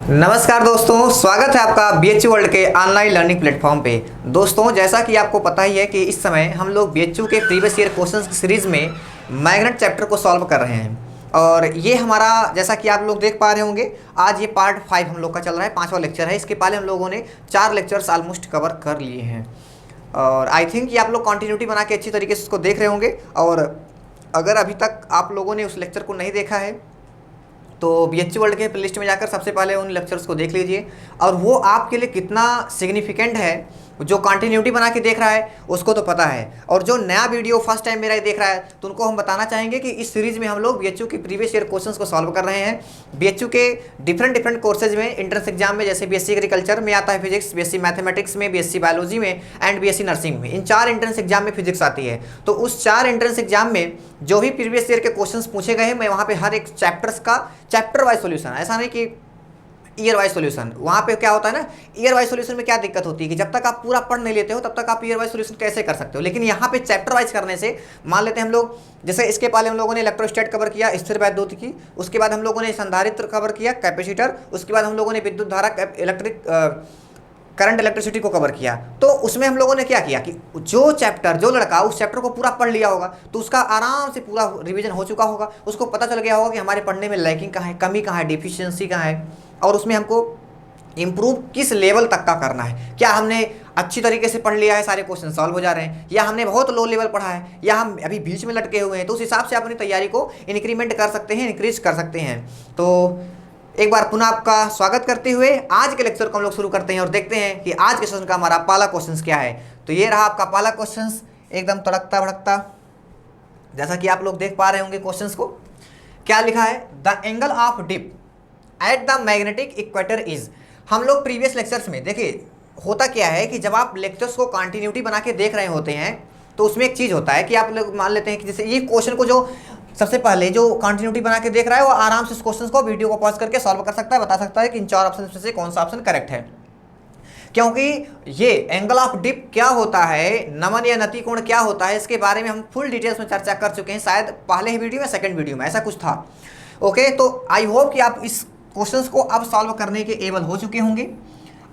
नमस्कार दोस्तों, स्वागत है आपका बीएचयू वर्ल्ड के ऑनलाइन लर्निंग प्लेटफॉर्म पे। दोस्तों, जैसा कि आपको पता ही है कि इस समय हम लोग बीएचयू के प्रीवियस ईयर क्वेश्चंस की सीरीज़ में मैग्नेट चैप्टर को सॉल्व कर रहे हैं। और ये हमारा, जैसा कि आप लोग देख पा रहे होंगे, आज ये पार्ट 5 हम लोग का चल रहा है, 5वां लेक्चर है। इसके पहले हम लोगों ने 4 लेक्चर्स ऑलमोस्ट कवर कर लिए हैं और आई थिंक ये आप लोग कंटिन्यूटी बना के अच्छी तरीके से उसको देख रहे होंगे। और अगर अभी तक आप लोगों ने उस लेक्चर को नहीं देखा है तो बीएचयू वर्ल्ड के प्लेलिस्ट में जाकर सबसे पहले उन लेक्चर्स को देख लीजिए। और वो आपके लिए कितना सिग्निफिकेंट है, जो कंटिन्यूटी बना के देख रहा है उसको तो पता है, और जो नया वीडियो फर्स्ट टाइम मेरा देख रहा है तो उनको हम बताना चाहेंगे कि इस सीरीज़ में हम लोग बीएचयू की प्रीवियस ईयर क्वेश्चंस को सॉल्व कर रहे हैं। बीएचयू के डिफरेंट कोर्सेज में एंट्रेंस एग्जाम में, जैसे बीएससी एग्रीकल्चर में आता है फिजिक्स, बीएससी मैथमेटिक्स में, बीएससी बायोलॉजी में एंड बीएससी नर्सिंग में, इन 4 एंट्रेंस एग्जाम में फिजिक्स आती है। तो उस 4 एंट्रेंस एग्जाम में जो भी प्रीवियस ईयर के क्वेश्चंस पूछे गए हैं, मैं वहाँ पे हर एक चैप्टर्स का चैप्टर वाइज सोल्यूशन, ऐसा नहीं कि ईयर वाइज सोल्यूशन। वहाँ पे क्या होता है ना, ईयर वाइज सोल्यूशन में क्या दिक्कत होती है कि जब तक आप पूरा पढ़ नहीं लेते हो तब तक आप ईयर वाइज सोल्यूशन कैसे कर सकते हो। लेकिन यहाँ पे चैप्टर वाइज करने से, मान लेते हैं हम लोग, जैसे इसके पहले हम लोगों ने इलेक्ट्रोस्टैट कवर किया, स्थिर वैद्युत की, उसके बाद हम लोगों ने संधारित्र कवर किया, कैपेसिटर, उसके बाद हम लोगों ने विद्युत धारा, इलेक्ट्रिक करंट, इलेक्ट्रिसिटी को कवर किया। तो उसमें हम लोगों ने क्या किया कि जो चैप्टर, जो लड़का उस चैप्टर को पूरा पढ़ लिया होगा तो उसका आराम से पूरा रिवीजन हो चुका होगा, उसको पता चल गया होगा कि हमारे पढ़ने में लैकिंग कहाँ है, कमी कहाँ है, डिफिशियंसी कहाँ है, और उसमें हमको इम्प्रूव किस लेवल तक का करना है। क्या हमने अच्छी तरीके से पढ़ लिया है, सारे क्वेश्चन सॉल्व हो जा रहे हैं, या हमने बहुत लो लेवल पढ़ा है, या हम अभी बीच में लटके हुए हैं। तो उस हिसाब से अपनी तैयारी को इंक्रीमेंट कर सकते हैं, इंक्रीज कर सकते हैं। तो एक बार पुनः आपका स्वागत करते हुए आज के लेक्चर को हम लोग शुरू करते हैं और देखते हैं कि आज के सेशन का हमारा पहला क्वेश्चन क्या है। तो ये रहा आपका पहला क्वेश्चन, एकदम तड़कता भड़कता, जैसा कि आप लोग देख पा रहे होंगे। क्वेश्चन को क्या लिखा है, the angle of dip at the magnetic equator is. हम लोग प्रीवियस लेक्चर्स में देखिए, होता क्या है कि जब आप लेक्चर्स को कंटिन्यूटी बना के देख रहे होते हैं तो उसमें एक चीज़ होता है कि आप लोग मान लेते हैं कि जैसे ये क्वेश्चन को जो सबसे पहले जो कंटिन्यूटी बना के देख रहा है वो आराम से इस क्वेश्चन को, वीडियो को पॉज करके सॉल्व कर सकता है, बता सकता है कि इन 4 ऑप्शन में से कौन सा ऑप्शन करेक्ट है। क्योंकि ये एंगल ऑफ डिप क्या होता है, नमन या नति कोण क्या होता है, इसके बारे में हम फुल डिटेल्स में चर्चा कर चुके हैं, शायद पहले ही वीडियो में, सेकंड वीडियो में ऐसा कुछ था। ओके, तो आई होप कि आप इस क्वेश्चंस को अब सॉल्व करने के एबल हो चुके होंगे।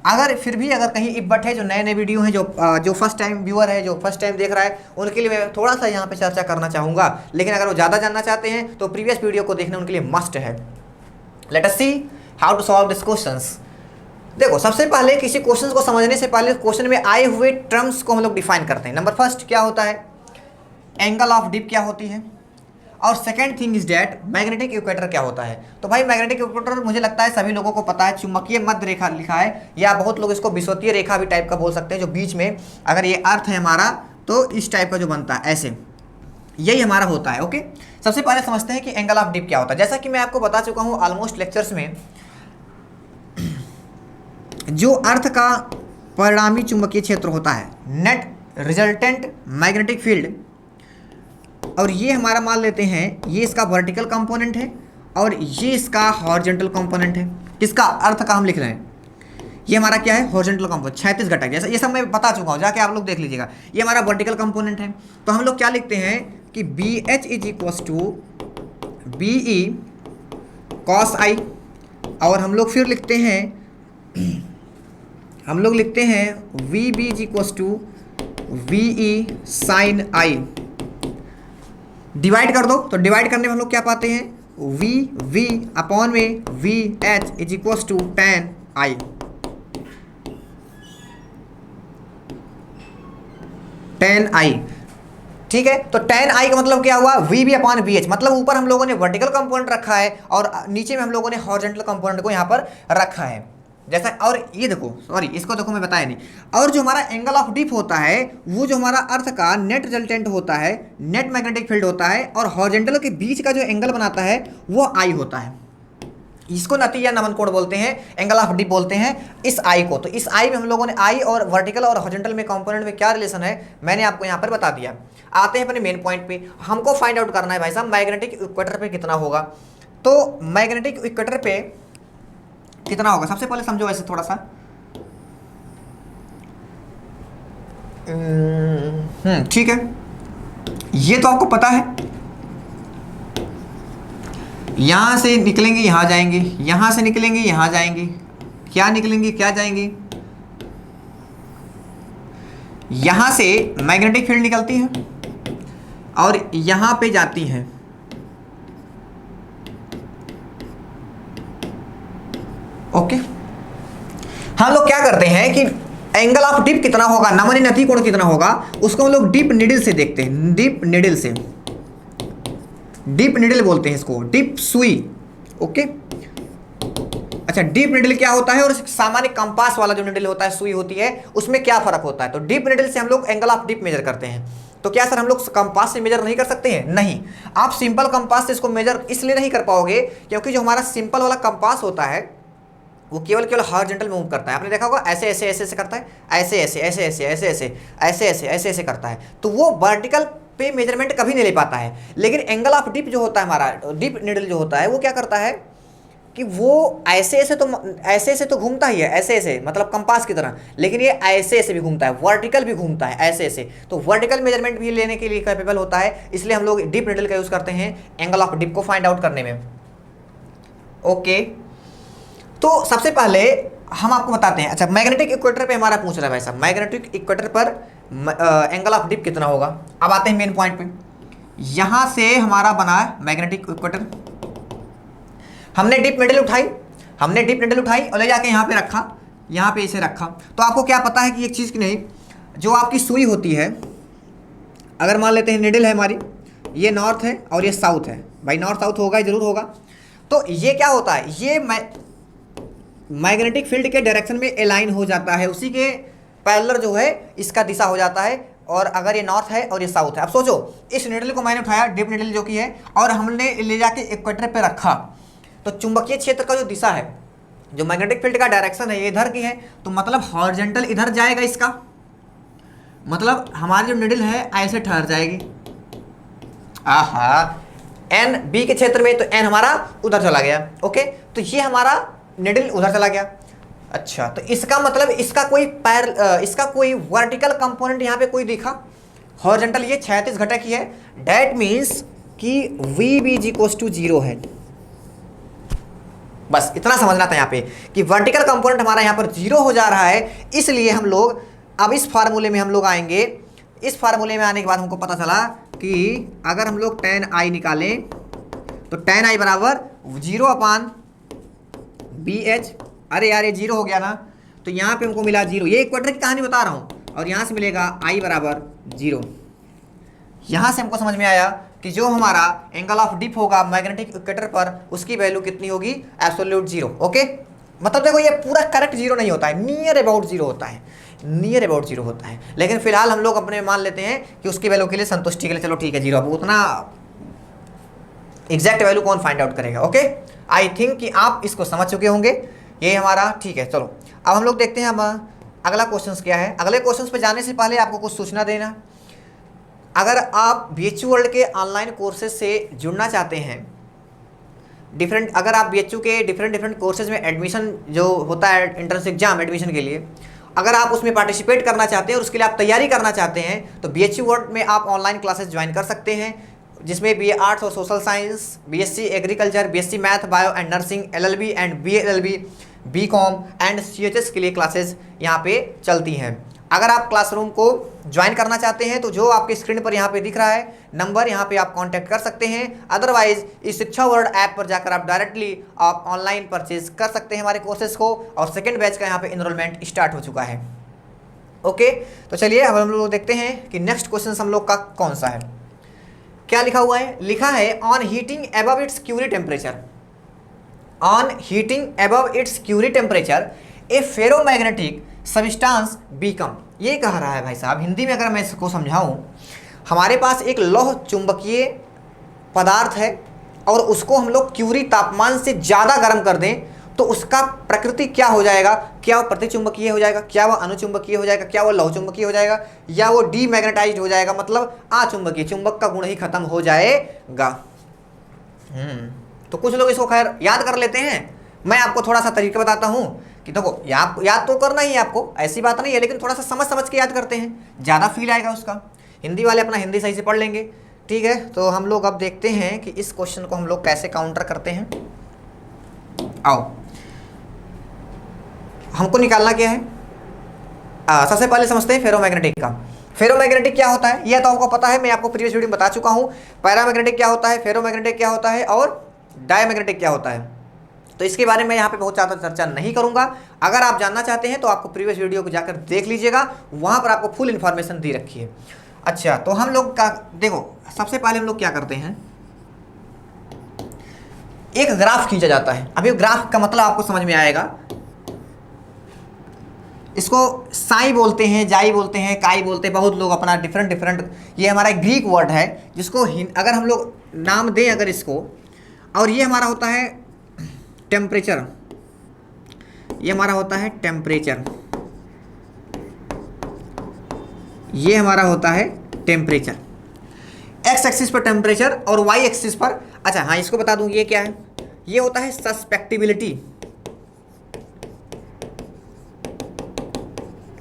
अगर फिर भी अगर कहीं इब्बट है, जो नए नए वीडियो हैं, जो फर्स्ट टाइम व्यूअर है, जो फर्स्ट टाइम देख रहा है, उनके लिए मैं थोड़ा सा यहाँ पे चर्चा करना चाहूँगा। लेकिन अगर वो ज़्यादा जानना चाहते हैं तो प्रीवियस वीडियो को देखना उनके लिए मस्ट है। Let us see how to solve this questions. देखो, सबसे पहले किसी क्वेश्चन को समझने से पहले क्वेश्चन में आए हुए टर्म्स को हम लोग डिफाइन करते हैं। नंबर फर्स्ट क्या होता है, एंगल ऑफ डिप क्या होती है, और second thing is that magnetic equator क्या होता है। तो भाई मैग्नेटिक इक्वेटर मुझे लगता है सभी लोगों को पता है, चुंबकीय मध्य रेखा लिखा है, या बहुत लोग इसको विषुवतीय रेखा भी टाइप का बोल सकते हैं, जो बीच में अगर ये अर्थ है हमारा तो इस टाइप का जो बनता है ऐसे, यही हमारा होता है। ओके, सबसे पहले समझते हैं कि एंगल ऑफ डिप क्या होता है। जैसा कि मैं आपको बता चुका हूँ ऑलमोस्ट लेक्चर्स में, जो अर्थ का परिणामी चुंबकीय क्षेत्र होता है, नेट रिजल्टेंट मैग्नेटिक फील्ड, और ये हमारा मान लेते हैं ये इसका वर्टिकल कंपोनेंट है और ये इसका हॉरिजॉन्टल कंपोनेंट है। किसका, अर्थ का हम लिख रहे हैं, ये हमारा क्या है, हॉरिजॉन्टल कंपोनेंट, 36 घटक, जैसा ये सब मैं बता चुका हूँ, जाके आप लोग देख लीजिएगा। ये हमारा वर्टिकल कंपोनेंट है। तो हम लोग क्या लिखते हैं कि B H is equals to B E cos I, और हम लोग फिर लिखते हैं V B is equals to V E sine I. Divide कर दो, तो डिवाइड करने में हम लोग क्या पाते हैं, वी अपॉन में V H is equals to tan I. ठीक है, तो tan आई का मतलब क्या हुआ, V B upon V H, मतलब ऊपर हम लोगों ने वर्टिकल कंपोनेंट रखा है और नीचे में हम लोगों ने हॉरिजॉन्टल कंपोनेंट को यहाँ पर रखा है जैसा। और ये देखो, सॉरी इसको देखो मैं बताया नहीं, और जो हमारा एंगल ऑफ डिप होता है वो जो हमारा अर्थ का नेट रिजल्टेंट होता है, नेट मैग्नेटिक फील्ड होता है, और हॉरिजॉन्टल के बीच का जो एंगल बनाता है वो आई होता है। इसको नति या नमन कोण बोलते हैं, एंगल ऑफ डिप बोलते हैं इस आई को। तो इस आई में हम लोगों ने आई और वर्टिकल और हॉरिजॉन्टल में कंपोनेंट में क्या रिलेशन है मैंने आपको यहाँ पर बता दिया। आते हैं अपने मेन पॉइंट पे, हमको फाइंड आउट करना है भाई साहब मैग्नेटिक इक्वेटर पे कितना होगा। तो मैग्नेटिक इक्वेटर पे कितना होगा, सबसे पहले समझो ऐसे थोड़ा सा, ठीक है, ये तो आपको पता है, यहाँ से निकलेंगे यहाँ जाएंगे, यहाँ से निकलेंगे यहाँ जाएंगे, क्या निकलेंगी, क्या जाएंगी? यहां से मैग्नेटिक फील्ड निकलती है और यहां पे जाती है। ओके, हम लोग क्या करते हैं कि एंगल ऑफ डिप कितना होगा, नमन नति कोण कितना होगा, उसको हम लोग डिप निडल से देखते हैं। डिप निडल से, डिप निडल बोलते हैं इसको, डिप सुई। ओके, अच्छा, डीप निडल क्या होता है और सामान्य कंपास वाला जो निडल होता है, सुई होती है, उसमें क्या फर्क होता है? तो डीप निडल से हम लोग एंगल ऑफ डिप मेजर करते हैं। तो क्या सर हम लोग कंपास से मेजर नहीं कर सकते हैं? नहीं, आप सिंपल कंपास से इसको मेजर इसलिए नहीं कर पाओगे क्योंकि जो हमारा सिंपल वाला कंपास होता है वो केवल हॉरिजॉन्टल मूव करता है। आपने देखा होगा ऐसे ऐसे ऐसे ऐसे करता है, ऐसे ऐसे ऐसे ऐसे ऐसे ऐसे ऐसे ऐसे ऐसे ऐसे करता है, तो वो वर्टिकल पे मेजरमेंट कभी नहीं ले पाता है। लेकिन एंगल ऑफ डिप जो होता है, हमारा डिप निडल जो होता है, वो क्या करता है कि वो ऐसे ऐसे तो घूमता ही है, ऐसे ऐसे मतलब कंपास की तरह, लेकिन ये ऐसे ऐसे भी घूमता है, वर्टिकल भी घूमता है, ऐसे ऐसे। तो वर्टिकल मेजरमेंट भी लेने के लिए कैपेबल होता है, इसलिए हम लोग डिप निडल का यूज़ करते हैं एंगल ऑफ डिप को फाइंड आउट करने में। ओके, तो सबसे पहले हम आपको बताते हैं। अच्छा, मैग्नेटिक इक्वेटर पे हमारा पूछ रहा है भाई साहब, मैग्नेटिक इक्वेटर पर एंगल ऑफ डिप कितना होगा। अब आते हैं मेन पॉइंट पे। यहां से हमारा बना है मैग्नेटिक इक्वेटर, हमने डिप निडल उठाई, हमने डिप निडल उठाई और ले जाके यहाँ पे रखा, यहाँ पे इसे रखा। तो आपको क्या पता है कि एक चीज़ की नहीं, जो आपकी सुई होती है, अगर मान लेते हैं निडल है हमारी, ये नॉर्थ है और ये साउथ है, भाई नॉर्थ साउथ होगा, जरूर होगा। तो ये क्या होता है, ये मैग्नेटिक फील्ड के डायरेक्शन में अलाइन हो जाता है, उसी के पैरेलल जो है इसका दिशा हो जाता है। और अगर ये नॉर्थ है और ये साउथ है, अब सोचो इस निडल को मैंने उठाया, डिप निडल जो कि है, और हमने ले जाके इक्वेटर पे रखा, तो चुंबकीय क्षेत्र का जो दिशा है, जो मैग्नेटिक फील्ड का डायरेक्शन है, ये इधर की है, तो मतलब हॉरिजॉन्टल इधर जाएगा इसका, मतलब हमारी जो निडल है ऐसे ठहर जाएगी। आहा, एन बी के क्षेत्र में, तो एन हमारा उधर चला गया। ओके, तो ये हमारा निडल उधर चला गया। अच्छा, तो इसका मतलब इसका कोई वर्टिकल कंपोनेंट यहाँ पे कोई दिखा, हॉरिजॉन्टल ये 36 घटक ही है, डैट मीन्स कि V B is equals to 0 है। बस इतना समझना था यहाँ पे कि वर्टिकल कंपोनेंट हमारा यहाँ पर 0 हो जा रहा है, इसलिए हम लोग अब इस फार्मूले में हम लोग आएंगे। इस फार्मूले में आने के बाद हमको पता चला कि अगर हम लोग tan i निकालें तो tan i बराबर 0/BH। अरे यार ये 0 हो गया ना, तो यहाँ पे हमको मिला 0, ये इक्वेटर की कहानी बता रहा हूँ, और यहाँ से मिलेगा i बराबर 0। यहाँ से हमको समझ में आया कि जो हमारा एंगल ऑफ डिप होगा मैग्नेटिक इक्वेटर पर, उसकी वैल्यू कितनी होगी, एब्सोल्यूट 0। ओके, मतलब देखो ये पूरा करेक्ट 0 नहीं होता है, नियर अबाउट 0 होता है, नियर अबाउट 0 होता है। लेकिन फिलहाल हम लोग अपने मान लेते हैं कि उसकी वैल्यू के लिए संतुष्टि के लिए चलो ठीक है 0। अब उतना एग्जैक्ट वैल्यू कौन फाइंड आउट करेगा। ओके, आई थिंक कि आप इसको समझ चुके होंगे, ये हमारा ठीक है। चलो अब हम लोग देखते हैं हम अगला क्वेश्चन क्या है। अगले क्वेश्चन पे जाने से पहले आपको कुछ सूचना देना, अगर आप BHU वर्ल्ड के ऑनलाइन कोर्सेज से जुड़ना चाहते हैं, अगर आप BHU के डिफरेंट कोर्सेज में एडमिशन जो होता है एंट्रेंस एग्जाम एडमिशन के लिए, अगर आप उसमें पार्टिसिपेट करना चाहते हैं और उसके लिए आप तैयारी करना चाहते हैं, तो BHU वर्ल्ड में आप ऑनलाइन क्लासेस ज्वाइन कर सकते हैं, जिसमें BA आर्ट्स और social science, BSc agriculture, BSc math, bio and nursing, LLB and BLLB, BCom and CHS के लिए क्लासेस यहाँ पे चलती हैं। अगर आप क्लासरूम को ज्वाइन करना चाहते हैं तो जो आपके स्क्रीन पर यहाँ पे दिख रहा है नंबर, यहाँ पे आप कांटेक्ट कर सकते हैं। अदरवाइज इस शिक्षा वर्ल्ड ऐप पर जाकर आप डायरेक्टली आप ऑनलाइन परचेज कर सकते हैं हमारे कोर्सेज को, और सेकंड बैच का यहाँ पे इनरोलमेंट स्टार्ट हो चुका है। ओके, तो चलिए अब हम लोग देखते हैं कि नेक्स्ट क्वेश्चन हम लोग का कौन सा है। क्या लिखा हुआ है, लिखा है on heating above its Curie temperature, on heating above its Curie temperature a ferromagnetic substance become. ये कह रहा है भाई साहब, हिंदी में अगर मैं इसको समझाऊं, हमारे पास एक लौह चुंबकीय पदार्थ है और उसको हम लोग क्यूरी तापमान से ज़्यादा गर्म कर दें तो उसका प्रकृति क्या हो जाएगा, क्या वो प्रतिचुंबकीय हो जाएगा, क्या वो अनुचुंबकीय हो जाएगा, क्या वो लौह चुंबकीय हो जाएगा, या वो डीमैग्नेटाइज्ड हो जाएगा, मतलब अचुंबकीय, चुंबक का गुण ही खत्म हो जाएगा। तो कुछ लोग इसको खैर याद कर लेते हैं, मैं आपको थोड़ा सा तरीका बताता हूँ कि देखो याद तो करना ही है आपको, ऐसी बात नहीं है, लेकिन थोड़ा सा समझ के याद करते हैं, ज़्यादा फील आएगा उसका। हिंदी वाले अपना हिंदी सही से पढ़ लेंगे, ठीक है। तो हम लोग अब देखते हैं कि इस क्वेश्चन को हम लोग कैसे काउंटर करते हैं। आओ, हमको निकालना क्या है, सबसे पहले समझते हैं फेरोमैग्नेटिक का। फेरोमैग्नेटिक क्या होता है, यह तो आपको पता है, मैं आपको प्रीवियस वीडियो में बता चुका हूँ। पैरामैग्नेटिक क्या होता है, फेरोमैग्नेटिक क्या होता है और डायमैग्नेटिक क्या होता है। तो इसके बारे में यहाँ पे बहुत ज़्यादा चर्चा नहीं करूँगा। अगर आप जानना चाहते हैं तो आपको प्रीवियस वीडियो को जाकर देख लीजिएगा, वहाँ पर आपको फुल इन्फॉर्मेशन दे रखी है। अच्छा, तो हम लोग का देखो, सबसे पहले हम लोग क्या करते हैं, एक ग्राफ खींचा जाता है। अभी ग्राफ का मतलब आपको समझ में आएगा। इसको साई बोलते हैं, जाई बोलते हैं, काई बोलते हैं, बहुत लोग अपना डिफरेंट ये हमारा ग्रीक वर्ड है जिसको अगर हम लोग नाम दें अगर इसको, और ये हमारा होता है टेम्परेचर, ये हमारा होता है टेम्परेचर, ये हमारा होता है टेम्परेचर। एक्स एक्सिस पर टेम्परेचर और वाई एक्सिस पर, अच्छा हाँ इसको बता दूं ये क्या है, ये होता है सस्पेक्टिबिलिटी।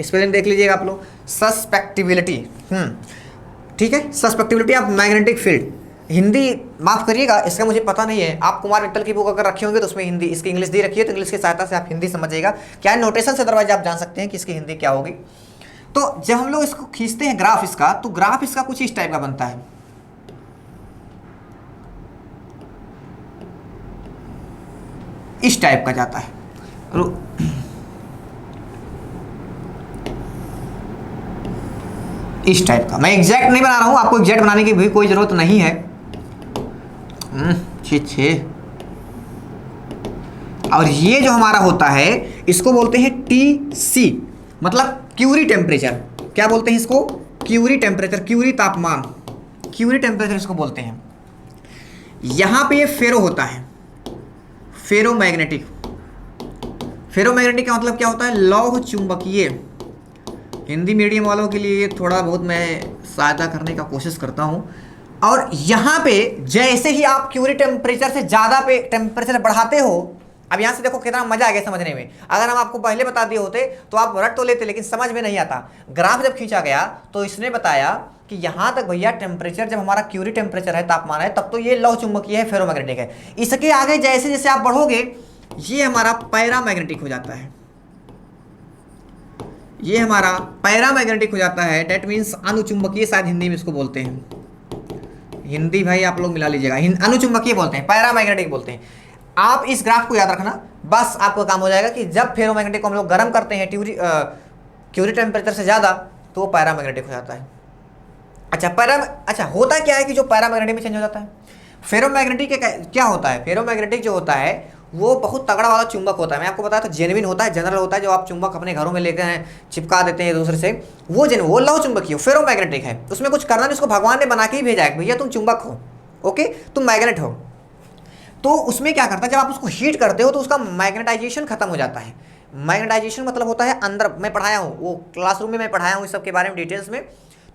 स्पेलिंग देख लीजिएगा आप लोग, सस्पेक्टिबिलिटी। ठीक है, susceptibility of magnetic field. Hindi माफ करिएगा, इसका मुझे पता नहीं है। आप कुमार मित्तल की बुक अगर रखे होंगे तो उसमें हिंदी, इसकी इंग्लिश दी रखी है, तो इंग्लिश की सहायता से आप हिंदी समझिएगा क्या है, नोटेशन से अदरवाइज आप जान सकते हैं कि इसकी हिंदी क्या होगी। तो जब हम लोग इसको खींचते हैं ग्राफ इसका, तो ग्राफ इसका कुछ इस टाइप का बनता है। इस टाइप का जाता है, इस टाइप का। मैं एग्जैक्ट नहीं बना रहा हूं, आपको एग्जैक्ट बनाने की भी कोई जरूरत नहीं है। छे और ये जो हमारा होता है इसको बोलते हैं TC, मतलब क्यूरी टेम्परेचर। क्या बोलते हैं इसको, क्यूरी टेम्परेचर, क्यूरी तापमान, क्यूरी टेम्परेचर इसको बोलते हैं। यहां पे ये फेरो होता है, फेरोमैग्नेटिक। फेरोमैग्नेटिक का मतलब क्या होता है, लौह चुंबकीय। हिंदी मीडियम वालों के लिए थोड़ा बहुत मैं सहायता करने का कोशिश करता हूं। और यहाँ पे जैसे ही आप क्यूरी टेम्परेचर से ज़्यादा पे टेम्परेचर बढ़ाते हो, अब यहाँ से देखो कितना मजा आ गया समझने में। अगर हम आपको पहले बता दिए होते तो आप रट तो लेते, लेकिन समझ में नहीं आता। ग्राफ जब खींचा गया तो इसने बताया कि यहाँ तक भैया टेम्परेचर जब हमारा क्यूरी टेम्परेचर है, तापमान है, तब तो ये लौह चुंबकीय है, फेरोमैग्नेटिक है। इसके आगे जैसे जैसे आप बढ़ोगे ये हमारा पैरामैग्नेटिक हो जाता है, ये हमारा पैरामैग्नेटिक हो जाता है। डेट मीन्स अनुचुंबकीय, शायद हिंदी में इसको बोलते हैं। हिंदी भाई आप लोग मिला लीजिएगा, अनुचुंबकीय बोलते हैं, पैरामैग्नेटिक बोलते हैं। आप इस ग्राफ को याद रखना, बस आपका काम हो जाएगा कि जब फेरोमैग्नेटिक को हम लोग गर्म करते हैं क्यूरी टेम्परेचर से ज़्यादा, तो वो पैरामैग्नेटिक हो जाता है। अच्छा होता क्या है कि जो पैरामैग्नेटिक में चेंज हो जाता है, फेरोमैग्नेटिक क्या होता है, फेरोमैग्नेटिक जो होता है वो बहुत तगड़ा वाला चुंबक होता है। मैं आपको बताया था जेन्युइन होता है, जनरल होता है, जो आप चुंबक अपने घरों में लेकर हैं चिपका देते हैं एक दूसरे से, वो लौह चुंबकीय, फेरोमैग्नेटिक है। उसमें कुछ करना नहीं, उसको भगवान ने बना के ही भेजा है, भैया तुम चुंबक हो, ओके, तुम मैग्नेट हो। तो उसमें क्या करता है, जब आप उसको हीट करते हो तो उसका मैग्नेटाइजेशन खत्म हो जाता है। मैग्नेटाइजेशन मतलब होता है अंदर, मैं पढ़ाया हूँ, वो क्लासरूम में मैं पढ़ाया हूँ इस सब के बारे में डिटेल्स में।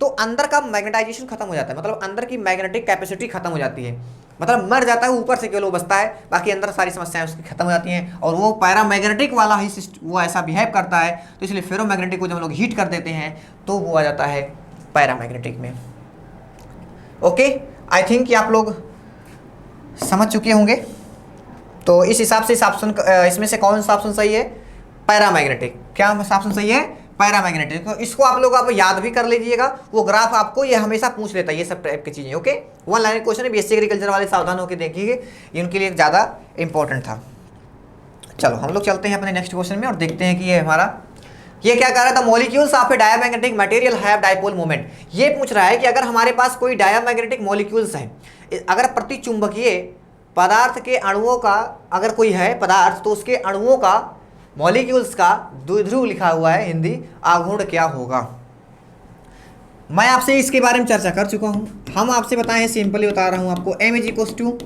तो अंदर का मैग्नेटाइजेशन खत्म हो जाता है, मतलब अंदर की मैग्नेटिक कैपेसिटी खत्म हो जाती है, मतलब मर जाता है, ऊपर से केवल वो बचता है, बाकी अंदर सारी समस्याएं उसकी खत्म हो जाती हैं। और वो पैरामैग्नेटिक वाला ही वो ऐसा बिहेव करता है, तो इसलिए फेरोमैग्नेटिक को जब हम लोग हीट कर देते हैं तो वो आ जाता है पैरामैग्नेटिक में। ओके, आई थिंक कि आप लोग समझ चुके होंगे। तो इस हिसाब से इस ऑप्शन, इसमें से कौन सा ऑप्शन सही है, पैरामैग्नेटिक। क्या ऑप्शन सही है, पैरामैग्नेटिक। तो इसको आप लोग आप याद भी कर लीजिएगा, वो ग्राफ आपको ये हमेशा पूछ लेता है, ये सब टाइप की चीज़ें। ओके, वन लाइन क्वेश्चन है, बीएससी एग्रीकल्चर वाले सावधान होकर देखिए, ये उनके लिए ज़्यादा इंपॉर्टेंट था। चलो हम लोग चलते हैं अपने नेक्स्ट क्वेश्चन में और देखते हैं कि ये हमारा ये क्या कह रहा था, molecules of A diamagnetic material have dipole moment. ये पूछ रहा है कि अगर हमारे पास कोई डायमैग्नेटिक मॉलिक्यूल्स हैं, अगर प्रतिचुंबकीय पदार्थ के अणुओं का अगर कोई है पदार्थ, तो उसके अणुओं का, मॉलिक्यूल्स का द्विध्रुव लिखा हुआ है हिंदी, आघूर्ण क्या होगा। मैं आपसे इसके बारे में चर्चा कर चुका हूं। हम आपसे बताएं, सिंपली बता रहा हूं आपको, m इज टू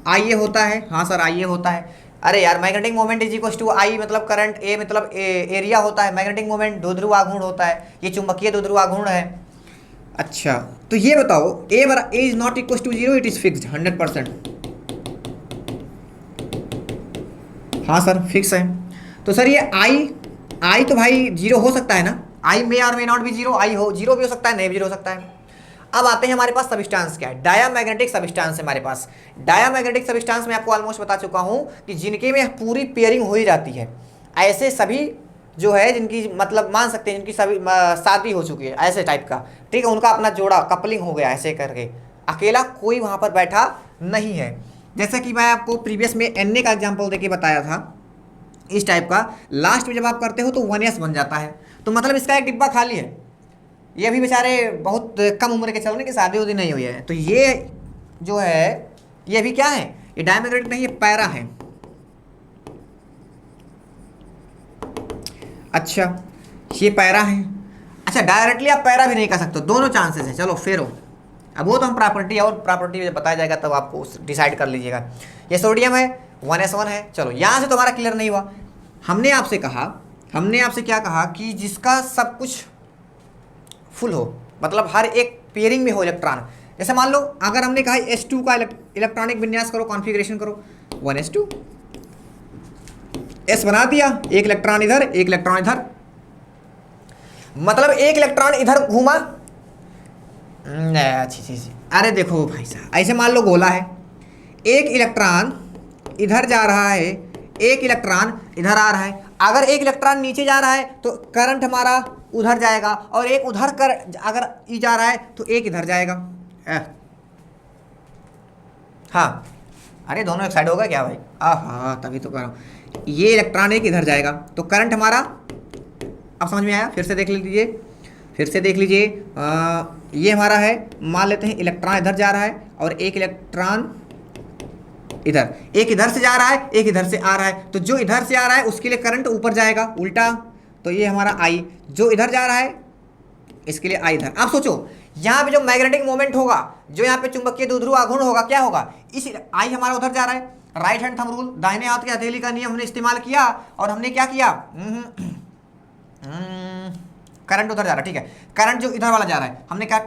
आई ए होता है। हाँ सर, आई ए होता है। अरे यार, magnetic moment is equal to I मतलब करंट, ए मतलब एरिया होता है, मैग्नेटिक मोमेंट द्विध्रुव आघूर्ण होता है, ये चुंबकीय द्विध्रुव आघूर्ण है। अच्छा, तो ये बताओ, A is not equal to 0, it is fixed 100%। हाँ सर, फिक्स है। तो सर ये आई तो भाई 0 हो सकता है ना, आई में और मे नॉट भी 0, आई हो 0 भी हो सकता है, नहीं भी 0 हो सकता है। अब आते हैं हमारे पास सब्सटेंस क्या है, डायामैग्नेटिक सब्सटेंस है हमारे पास। डायामैग्नेटिक सब्सटेंस में आपको ऑलमोस्ट बता चुका हूं कि जिनके में पूरी पेयरिंग हो ही जाती है, ऐसे सभी जो है जिनकी मतलब मान सकते हैं जिनकी सभी शादी हो चुकी है, ऐसे टाइप का, ठीक है, उनका अपना जोड़ा कपलिंग हो गया ऐसे करके, अकेला कोई वहाँ पर बैठा नहीं है। जैसे कि मैं आपको प्रीवियस में एन का एग्जाम्पल देके बताया था, इस टाइप का लास्ट में जब आप करते हो तो 1s बन जाता है, तो मतलब इसका एक डिब्बा खाली है। ये अभी बेचारे बहुत कम उम्र के चल रहे कि शादी उदी नहीं हुई है, तो ये जो है ये भी क्या है, ये डायमैग्नेटिक नहीं, ये पैरा है। अच्छा ये पैरा है। अच्छा डायरेक्टली आप पैरा भी नहीं कर सकते, दोनों चांसेस हैं। चलो फेरो, अब वो तो हम प्रॉपर्टी और प्रॉपर्टी बताया जाएगा तब आपको डिसाइड कर लीजिएगा। ये सोडियम है, 1s1 है। चलो यहाँ से तो हमारा क्लियर नहीं हुआ। हमने आपसे क्या कहा कि जिसका सब कुछ फुल हो, मतलब हर एक पेयरिंग में हो इलेक्ट्रॉन। जैसे मान लो अगर हमने कहा s2 का इलेक्ट्रॉनिक विन्यास करो, कॉन्फ़िगरेशन करो, 1s2 s बना दिया, एक इलेक्ट्रॉन इधर एक इलेक्ट्रॉन इधर, मतलब एक इलेक्ट्रॉन इधर घूमा। अच्छी अरे देखो भाई साहब, ऐसे मान लो गोला है, एक इलेक्ट्रॉन इधर जा रहा है, एक इलेक्ट्रॉन इधर आ रहा है। अगर एक इलेक्ट्रॉन नीचे जा रहा है तो करंट हमारा उधर जाएगा, और एक उधर कर अगर ई जा रहा है तो एक इधर जाएगा। हाँ अरे दोनों एक साइड होगा क्या भाई? हाँ तभी तो कह रहा हूँ, ये इलेक्ट्रॉन एक इधर जाएगा तो करंट हमारा, अब समझ में आया? फिर से देख लीजिए, ये हमारा है, मान लेते हैं इलेक्ट्रॉन इधर जा रहा है और एक इलेक्ट्रॉन इधर, एक इधर से जा रहा है एक इधर से आ रहा है, तो जो इधर से आ रहा है उसके लिए करंट ऊपर जाएगा उल्टा, तो ये हमारा आई। जो इधर जा रहा है इसके लिए आई इधर। आप सोचो यहाँ पे जो मैग्नेटिक मोमेंट होगा, जो यहाँ पे चुंबकीय द्विध्रुव आघूर्ण होगा, क्या होगा? इस आई हमारा उधर जा रहा है, राइट हैंड थंब रूल, दाहिने हाथ के हथेली का नियम हमने इस्तेमाल किया और हमने क्या किया, करंट उधर जा रहा है, ठीक है, करंट जो इधर वाला जा रहा है हमने क्या,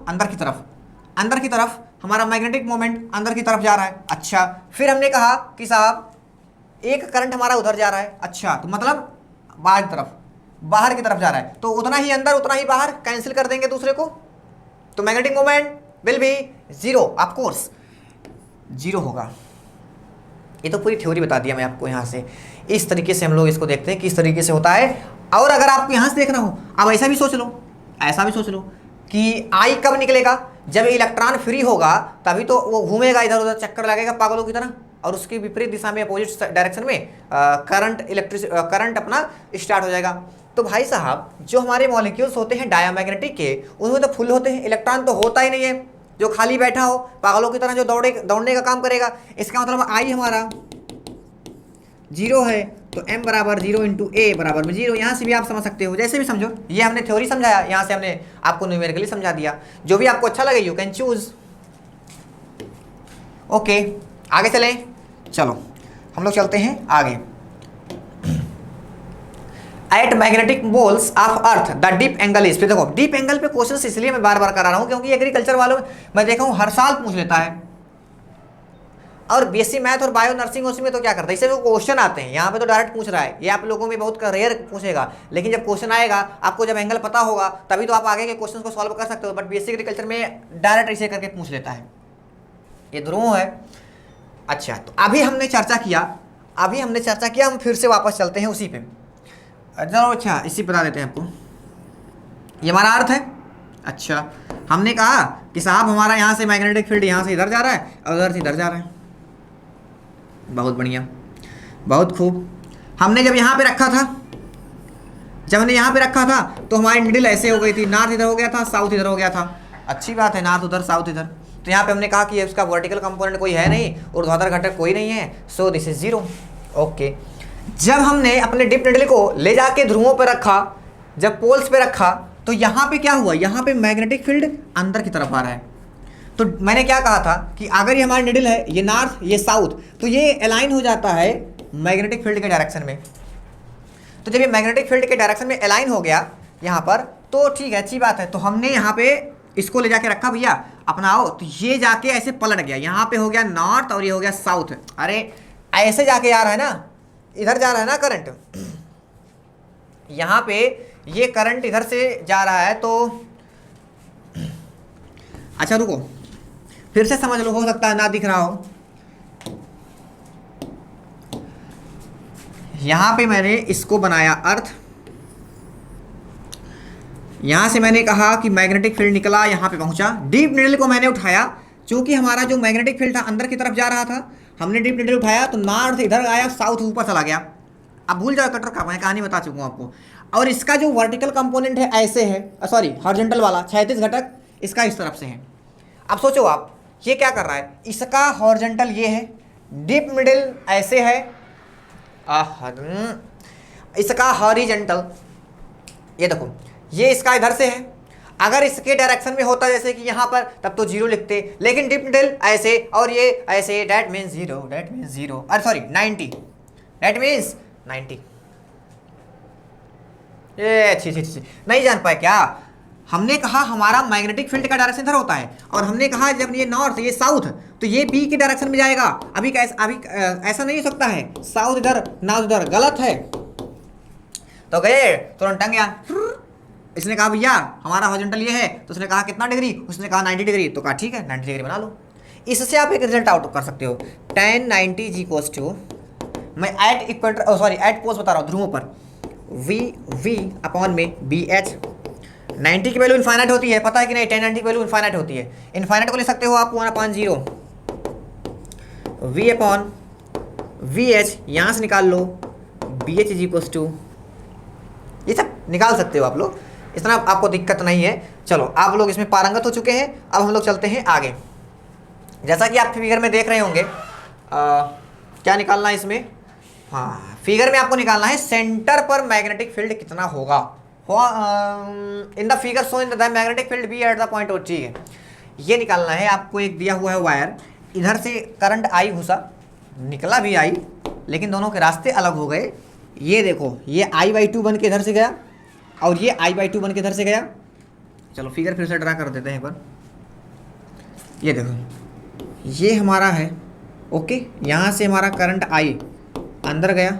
अंदर की तरफ हमारा मैग्नेटिक मोमेंट अंदर की तरफ जा रहा है। अच्छा फिर हमने कहा कि साहब एक करंट हमारा उधर जा रहा है, अच्छा तो मतलब बाहर की तरफ जा रहा है, तो उतना ही अंदर उतना ही बाहर, कैंसिल कर देंगे दूसरे को, तो magnetic moment will be zero, of course zero होगा। ये तो पूरी थ्योरी बता दिया मैं आपको। यहाँ से इस तरीके से हम लोग इसको देखते हैं किस तरीके से होता है। और अगर आपको यहाँ से देखना हो, अब ऐसा भी सोच लो कि आई कब निकलेगा, जब इलेक्ट्रॉन फ्री होगा तभी तो वो घूमेगा इधर उधर, चक्कर लगेगा पागलों की तरह, और उसकी विपरीत दिशा में अपोजिट डायरेक्शन में करंट अपना स्टार्ट हो जाएगा। तो भाई साहब जो हमारे मॉलिक्यूल्स होते हैं डायमैग्नेटिक के, उनमें तो फुल होते हैं, इलेक्ट्रॉन तो होता ही नहीं है जो खाली बैठा हो पागलों की तरह, जो दौड़ने का काम करेगा। इसका मतलब आई हमारा जीरो है, तो m बराबर 0 इंटू ए बराबर 0। यहाँ से भी आप समझ सकते हो, जैसे भी समझो, ये हमने थ्योरी समझाया, यहाँ से हमने आपको न्यूमेरिकली समझा दिया। जो भी आपको अच्छा लगे यू कैन चूज। ओके आगे चलें, चलो हम लोग चलते हैं आगे। At magnetic poles of earth the deep angle is, फिर देखो डीप एंगल पे क्वेश्चंस इसलिए मैं बार बार करा रहा हूँ क्योंकि एग्रीकल्चर वालों मैं देखा हूँ हर साल पूछ लेता है, और बीएससी मैथ और बायो नर्सिंग उसमें तो क्या करता है, इससे वो क्वेश्चन आते हैं, यहाँ पे तो डायरेक्ट पूछ रहा है। ये आप लोगों में बहुत रेयर पूछेगा, लेकिन जब क्वेश्चन आएगा आपको, जब एंगल पता होगा तभी तो आप आगे के क्वेश्चन को सॉल्व कर सकते हो। बट बीएससी एग्रीकल्चर में डायरेक्ट ऐसे करके पूछ लेता है, ये ध्रुव है। अच्छा तो अभी हमने चर्चा किया, हम फिर से वापस चलते हैं उसी पे। चलो अच्छा इसी बता देते हैं आपको, ये हमारा अर्थ है। अच्छा हमने कहा कि साहब हमारा यहाँ से मैग्नेटिक फील्ड यहाँ से इधर जा रहा है और उधर से इधर जा रहा है, बहुत बढ़िया, बहुत खूब। हमने जब यहाँ पे रखा था तो हमारी निडल ऐसे हो गई थी, नॉर्थ इधर हो गया था, साउथ इधर हो गया था। अच्छी बात है, नॉर्थ उधर साउथ इधर। तो यहाँ पे हमने कहा कि इसका वर्टिकल कंपोनेंट कोई है नहीं, ऊर्ध्वाधर घटक कोई नहीं है, so this is zero. Okay जब हमने अपने डिप निडल को ले जाके ध्रुवों पे रखा, जब पोल्स पे रखा, तो यहाँ पे क्या हुआ, यहाँ पे मैग्नेटिक फील्ड अंदर की तरफ आ रहा है। तो मैंने क्या कहा था कि अगर ये हमारा निडल है, ये नॉर्थ ये साउथ, तो ये अलाइन हो जाता है मैग्नेटिक फील्ड के डायरेक्शन में। तो जब ये मैग्नेटिक फील्ड के डायरेक्शन में अलाइन हो गया यहाँ पर, तो ठीक है, अच्छी बात है। तो हमने यहाँ पे इसको ले जाके रखा भैया अपना, आओ, तो ये जाके ऐसे पलट गया, यहाँ पे हो गया नॉर्थ और ये हो गया साउथ। अरे ऐसे जाके आ रहा है ना, इधर जा रहा है ना करंट, यहाँ पे ये करंट इधर से जा रहा है। तो अच्छा रुको फिर से समझ लो, हो सकता है ना दिख रहा हो। यहाँ पे मैंने इसको बनाया अर्थ, यहाँ से मैंने कहा कि मैग्नेटिक फील्ड निकला, यहाँ पे पहुँचा, डीप नीडल को मैंने उठाया, क्योंकि हमारा जो मैग्नेटिक फील्ड था अंदर की तरफ जा रहा था, हमने डीप नीडल उठाया तो नॉर्थ इधर आया, साउथ ऊपर चला गया। अब भूल जाओ कटर का, मैं कहानी बता चुका हूँ आपको। और इसका जो वर्टिकल कंपोनेंट है ऐसे है, सॉरी हॉरिजॉन्टल वाला क्षैतिज घटक इसका इस तरफ से है। अब सोचो आप ये क्या कर रहा है, इसका हॉरिजॉन्टल ये है, डीप मिडिल ऐसे है, इसका हॉरिजॉन्टल ये देखो, ये इसका इधर से है। अगर इसके डायरेक्शन में होता जैसे कि यहाँ पर, तब तो जीरो लिखते, लेकिन डीप मिडिल ऐसे और ये ऐसे, that means zero, that means zero, अरे सॉरी 90, डेट मीन्स 90। ये अच्छी नहीं जान पाए क्या? हमने कहा हमारा मैग्नेटिक फील्ड का डायरेक्शन इधर होता है, और हमने कहा जब ये नॉर्थ ये साउथ, तो ये बी के डायरेक्शन में जाएगा। अभी ऐसा नहीं हो सकता है, साउथ इधर नॉर्थ इधर, गलत है। तो गए तुरंत टंग गया, इसने कहा भैया हमारा हॉरिजॉन्टल ये है, तो उसने कहा कितना डिग्री, उसने कहा 90 डिग्री, तो कहा ठीक है 90 डिग्री बना लो। इससे आप एक रिजल्ट आउट कर सकते हो, tan 90 जी इक्वल्स टू, मैं at equator sorry at poles बता रहा हूँ, ध्रुवों पर, v अपॉन में BH। 90 की वैल्यू इनफाइनाइट होती है, पता है कि नहीं? tan 90 की वैल्यू इनफाइनाइट होती है। इनफाइनाइट को ले सकते हो आप 1/0, v अपॉन VH, यहाँ से निकाल लो BH इज इक्वल्स टू, ये सब निकाल सकते हो आप लोग, इतना आपको दिक्कत नहीं है। चलो आप लोग इसमें पारंगत हो चुके हैं, अब हम लोग चलते हैं आगे। जैसा कि आप फिगर में देख रहे होंगे, क्या निकालना है इसमें? हाँ, फिगर में आपको निकालना है सेंटर पर मैग्नेटिक फील्ड कितना होगा। In the figure show in the magnetic field B at the point O, ठीक है, ये निकालना है आपको। एक दिया हुआ है वायर, इधर से करंट आई घुसा, निकला भी आई, लेकिन दोनों के रास्ते अलग हो गए। ये देखो, ये I/2 बन के इधर से गया, और ये I/2 बन के इधर से गया। चलो फिगर फिर से ड्रा कर देते हैं एक बार। ये देखो, ये हमारा है, ओके, यहाँ से हमारा करंट I अंदर गया,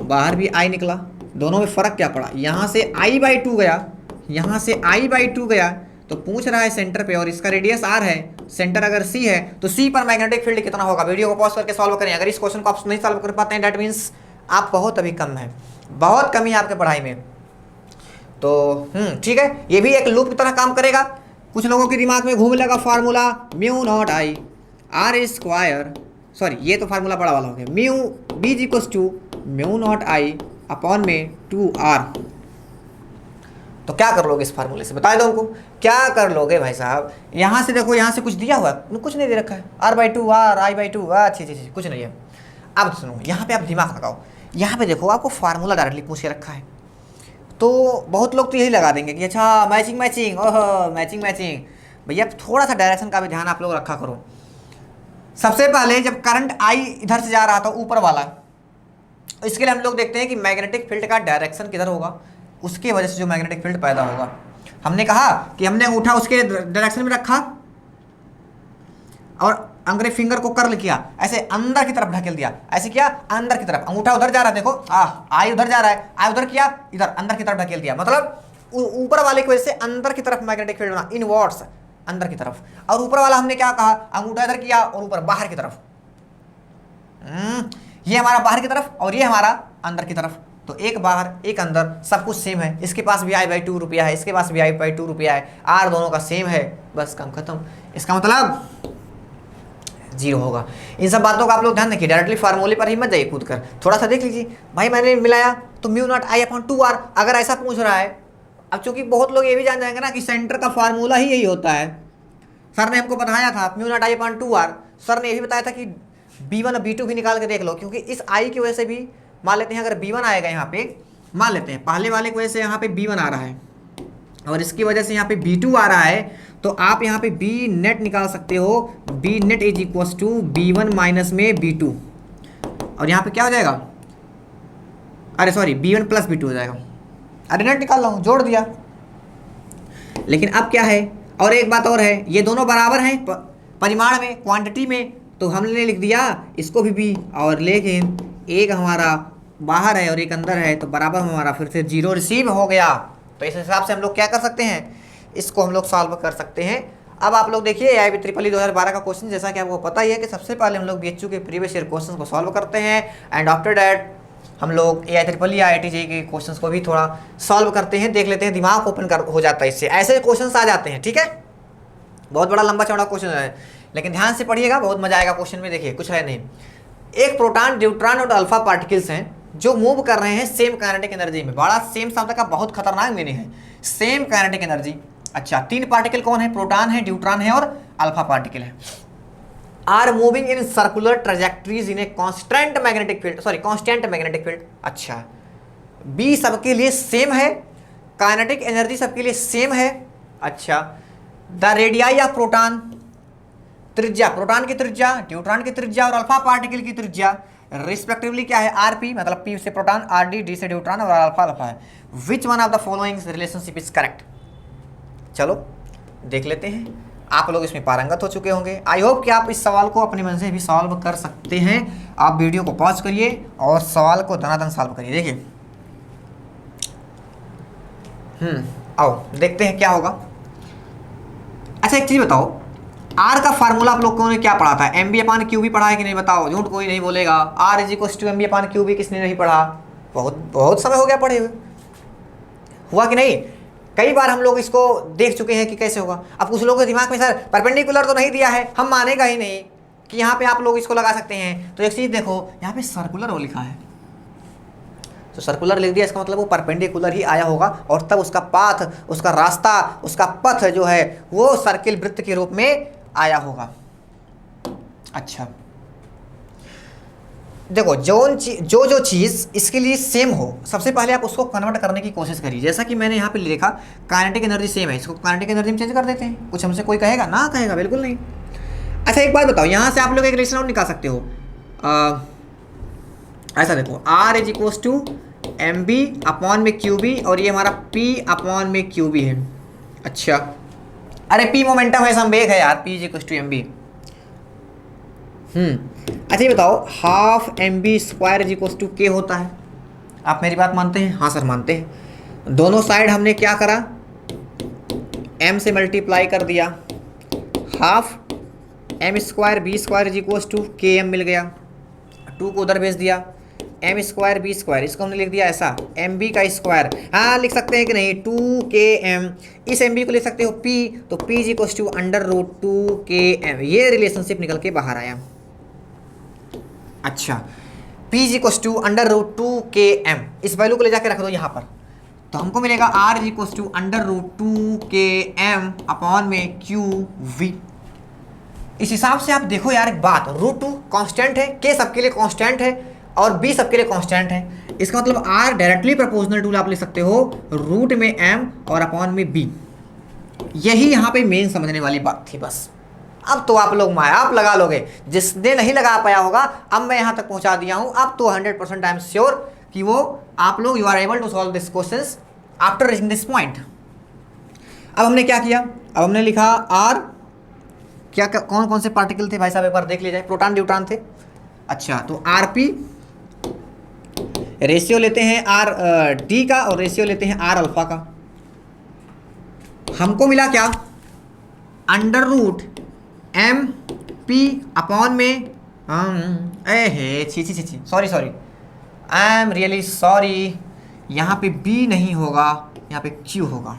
बाहर भी I निकला, दोनों में फ़र्क क्या पड़ा? यहाँ से I/2 गया, यहाँ से I/2 गया, तो पूछ रहा है सेंटर पे, और इसका रेडियस R है, सेंटर अगर C है, तो C पर मैग्नेटिक फील्ड कितना होगा? वीडियो को पॉज करके सॉल्व करें। अगर इस क्वेश्चन को आप नहीं सॉल्व कर पाते हैं, डैट मीन्स आप बहुत अभी कम है, बहुत कमी है आपके पढ़ाई में। तो ठीक है, ये भी एक लूप की तरह काम करेगा। कुछ लोगों के दिमाग में घूमने लगा formula μ0I R square, sorry ये तो फार्मूला बड़ा वाला हो गया, mu B equals to μ0I upon में 2R। तो क्या कर लोगे इस फार्मूले से, बता दो हमको, क्या कर लोगे भाई साहब? यहाँ से देखो, यहाँ से कुछ दिया हुआ है, कुछ नहीं दे रखा है, R/2 R I/2 अच्छी कुछ नहीं है। अब सुनो, यहाँ पे आप दिमाग लगाओ, यहाँ पे देखो आपको फार्मूला डायरेक्टली पूछ के रखा है, तो बहुत लोग तो यही लगा देंगे कि अच्छा मैचिंग, ओह मैचिंग। भैया थोड़ा सा डायरेक्शन का भी ध्यान आप लोग रखा करो। सबसे पहले जब करंट I इधर से जा रहा था ऊपर वाला, इसके लिए हम लोग देखते हैं कि मैग्नेटिक फील्ड का डायरेक्शन किधर होगा, उसके वजह से जो मैग्नेटिक फील्ड पैदा होगा। हमने कहा कि हमने अंगूठा उसके डायरेक्शन में रखा और अंग्रेज फिंगर को कर्ल किया, ऐसे अंदर की तरफ ढकेल दिया, ऐसे किया अंदर की तरफ, अंगूठा उधर जा रहा है, देखो आई उधर जा रहा है, आई उधर किया, इधर अंदर की तरफ ढकेल दिया, मतलब ऊपर वाले की वजह से अंदर की तरफ मैग्नेटिक फील्ड बना, इनवर्ड्स अंदर की तरफ। और ऊपर वाला हमने क्या कहा, अंगूठा इधर किया और ऊपर बाहर की तरफ। ये हमारा बाहर की तरफ और ये हमारा अंदर की तरफ, तो एक बाहर एक अंदर, सब कुछ सेम है। इसके पास भी I/2 रुपया है, इसके पास भी I/2 रुपया है, R दोनों का सेम है, बस काम खत्म। इसका मतलब 0 होगा। इन सब बातों का आप लोग ध्यान रखिए, डायरेक्टली फार्मूले पर ही मत जाइए कूद कर, थोड़ा सा देख लीजिए। भाई मैंने मिलाया तो μ0I/2R, अगर ऐसा पूछ रहा है, अब चूंकि बहुत लोग ये भी जान जाएंगे ना कि सेंटर का फार्मूला ही यही होता है। सर ने हमको बताया था μ0I/2R, सर ने ये भी बताया था कि B1 और B2 भी निकाल के देख लो, क्योंकि इस I की वजह से भी मान लेते हैं अगर B1 आएगा यहाँ पे, मान लेते हैं पहले वाले की वजह से यहाँ पे B1 आ रहा है और इसकी वजह से यहाँ पे B2 आ रहा है, तो आप यहाँ पे B नेट निकाल सकते हो, B net is equals to B1 minus में B2, और यहाँ पे क्या हो जाएगा, अरे सॉरी B1 प्लस B2 हो जाएगा। अरे नेट निकाल लो, जोड़ दिया। लेकिन अब क्या है, और एक बात और है, ये दोनों बराबर हैं परिमाण में, क्वांटिटी में, तो हमने लिख दिया इसको भी B, और लेकिन एक हमारा बाहर है और एक अंदर है, तो बराबर हमारा फिर से 0 रिसीव हो गया। तो इस हिसाब से हम लोग क्या कर सकते हैं, इसको हम लोग सॉल्व कर सकते हैं। अब आप लोग देखिए AIB ट्रिपल 2012 का क्वेश्चन, जैसा कि आपको पता ही है कि सबसे पहले हम लोग BHU के प्रीवियस ईयर क्वेश्चन को सॉल्व करते हैं, एंड आफ्टर दैट हम लोग AI-EEE IIT JEE के क्वेश्चंस को भी थोड़ा सॉल्व करते हैं, देख लेते हैं, दिमाग ओपन कर हो जाता है इससे, ऐसे क्वेश्चंस आ जाते हैं। ठीक है, बहुत बड़ा लंबा चौड़ा क्वेश्चन है, लेकिन ध्यान से पढ़िएगा, बहुत मजा आएगा क्वेश्चन में। देखिए कुछ है नहीं, एक प्रोटॉन, न्यूट्रॉन और अल्फा पार्टिकल्स हैं जो मूव कर रहे हैं सेम काइनेटिक एनर्जी में। बड़ा सेम शब्द का बहुत खतरनाक मीनिंग है, सेम काइनेटिक एनर्जी। अच्छा, तीन पार्टिकल कौन है? प्रोटॉन है, न्यूट्रॉन है और अल्फा पार्टिकल है। Are moving in circular trajectories in a constant magnetic field, sorry constant magnetic field. अच्छा, बी सबके लिए सेम है, काइनेटिक एनर्जी सबके लिए सेम है। अच्छा, द रेडियाई ऑफ प्रोटॉन, त्रिज्या, प्रोटॉन की त्रिज्या, न्यूट्रॉन की त्रिज्या और अल्फा पार्टिकल की त्रिज्या रिस्पेक्टिवली क्या है? आर पी, मतलब पी से प्रोटॉन, आर डी, डी से न्यूट्रॉन और अल्फा अल्फा है। Which one of the following relationship is correct? चलो देख लेते हैं, आप लोग इसमें पारंगत हो चुके होंगे। आई होप कि आप इस सवाल को अपने मन से भी सॉल्व कर सकते हैं। आप वीडियो को पॉज करिए और सवाल को धनाधन सॉल्व करिए। देखिए आओ देखते हैं क्या होगा। अच्छा एक चीज बताओ, आर का फार्मूला आप लोगों ने क्या पढ़ा था? M B upon Q B पढ़ा है कि नहीं? बताओ, झूठ कोई नहीं बोलेगा। R is equal to M B upon Q B किसने नहीं पढ़ा? बहुत बहुत समय हो गया पढ़े हुए, हुआ कि नहीं? कई बार हम लोग इसको देख चुके हैं कि कैसे होगा। अब कुछ लोगों के दिमाग में सर परपेंडिकुलर तो नहीं दिया है, हम मानेगा ही नहीं कि यहाँ पे आप लोग इसको लगा सकते हैं। तो एक चीज़ देखो, यहाँ पे सर्कुलर वो लिखा है, तो सर्कुलर लिख दिया, इसका मतलब वो परपेंडिकुलर ही आया होगा और तब उसका पाथ, उसका रास्ता, उसका पथ जो है वो सर्किल वृत्त के रूप में आया होगा। अच्छा देखो, जो चीज़ इसके लिए सेम हो, सबसे पहले आप उसको कन्वर्ट करने की कोशिश करिए। जैसा कि मैंने यहाँ पे लिखा काइनेटिक एनर्जी सेम है, इसको काइनेटिक एनर्जी में चेंज कर देते हैं। कुछ हमसे कोई कहेगा? ना कहेगा, बिल्कुल नहीं। अच्छा एक बात बताओ, यहाँ से आप लोग एक रिलेशन और निकाल सकते हो। ऐसा देखो, R is equal to M B upon में क्यू बी और ये हमारा पी अपॉन में क्यू बी है। अच्छा, अरे पी मोमेंटम है, संवेग है यार, P is equal to M B. अच्छा ये बताओ, half M B square is equal to K होता है। आप मेरी बात मानते हैं? हाँ सर मानते हैं। दोनों साइड हमने क्या करा? m से मल्टीप्लाई कर दिया, half M square B square is equal to K M मिल गया। 2 को उधर भेज दिया, एम स्क्वायर बी स्क्वायर, इसको हमने लिख दिया ऐसा, एम बी का स्क्वायर। हाँ लिख सकते हैं कि नहीं? 2km, इस एम बी को लिख सकते हो p, तो p is equal to under root 2km। ये रिलेशनशिप निकल के बाहर आया। अच्छा, p is equal to under root 2km, इस वैल्यू को ले जाके रख दो यहाँ पर, तो हमको मिलेगा r is equal to under root 2km upon में qv। इस हिसाब से आप देखो यार एक बात, रूट 2 कांस्टेंट है, k सबके लिए कांस्टेंट है और b सबके लिए कांस्टेंट है। इसका मतलब r डायरेक्टली प्रोपोर्शनल टू आप लिख सकते हो रूट में m और अपॉन में b। यही यहाँ पे मेन समझने वाली बात थी बस। अब तो आप लोग मायाप लगा लोगे, जिसने नहीं लगा पाया होगा, अब मैं यहाँ तक पहुँचा दिया हूँ। अब तो 100% आई एम श्योर कि वो आप लोग you are able to solve this questions after reaching this point. अब हमने क्या किया? अब हमने लिखा आर, क्या कौन कौन से पार्टिकल थे भाई साहब, एक बार देख लिया जाए। प्रोटॉन न्यूट्रॉन थे। अच्छा, तो आर पी, रेशियो लेते हैं आर डी का और रेशियो लेते हैं आर अल्फा का। हमको मिला क्या? Under root M P upon में छी sorry I am really sorry, यहाँ पे बी नहीं होगा, यहाँ पे क्यू होगा।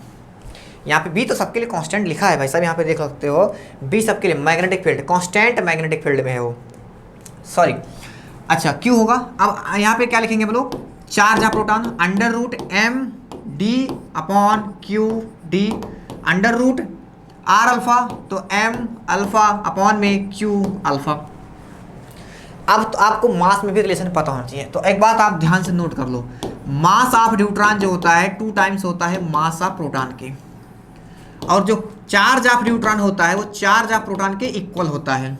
यहाँ पे बी तो सबके लिए कांस्टेंट लिखा है भाई साहब, यहाँ पे देख सकते हो बी सबके लिए magnetic field, constant magnetic field में है वो, सॉरी। अच्छा क्यू होगा। अब यहाँ पे क्या लिखेंगे हम लोग? Charge of proton under root M D upon Q D, under root R alpha तो एम अल्फा अपॉन में क्यू अल्फा। अब तो आपको मास में भी रिलेशन पता होना चाहिए, तो एक बात आप ध्यान से नोट कर लो, मास ऑफ न्यूट्रॉन जो होता है 2 टाइम्स होता है मास ऑफ प्रोटॉन के, और जो चार्ज ऑफ न्यूट्रॉन होता है वो चार्ज ऑफ प्रोटॉन के इक्वल होता है।